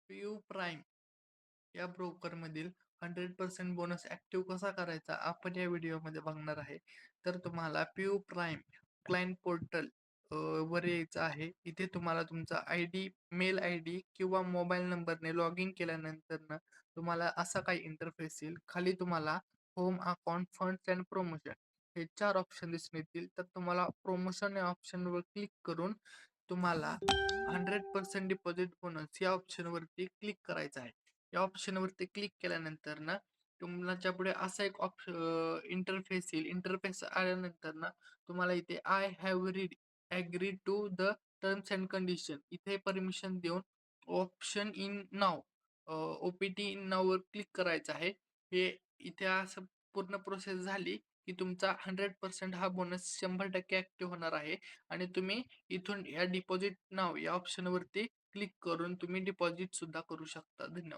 PU prime या ब्रोकरमधील 100% bonus active कसा करायचा आपण या व्हिडिओमध्ये बघणार आहे. तर तुम्हाला पीयू प्राइम क्लायंट पोर्टल वर यायचं आहे. इथे तुम्हाला तुमचा आयडी, मेल आयडी किंवा मोबाईल नंबरने लॉग इन केल्यानंतर तुम्हाला असा काही इंटरफेस येईल. खाली तुम्हाला home, account, funds and promotion हे 4 ऑप्शन दिसून येतील. तर तुम्हाला प्रमोशन या ऑप्शनवर क्लिक करून तुम्हाला 100% डिपॉझिट बोनस या ऑप्शनवरती क्लिक करायचं आहे. या ऑप्शनवरती क्लिक केल्यानंतर तुमच्या पुढे असा एक इंटरफेस येईल. इंटरफेस आल्यानंतर तुम्हाला इथे I have read agree to the terms and condition इथे परमिशन देऊन option in now O P T in नाऊवर क्लिक करायचं आहे. हे इथे असं पूर्ण प्रोसेस झाली की तुमचा 100% हा बोनस 100% ॲक्टिव्ह होणार आहे आणि तुम्ही इथून या डिपॉझिट नाऊ या ऑप्शनवरती क्लिक करून तुम्ही डिपॉझिट सुद्धा करू शकता. धन्यवाद.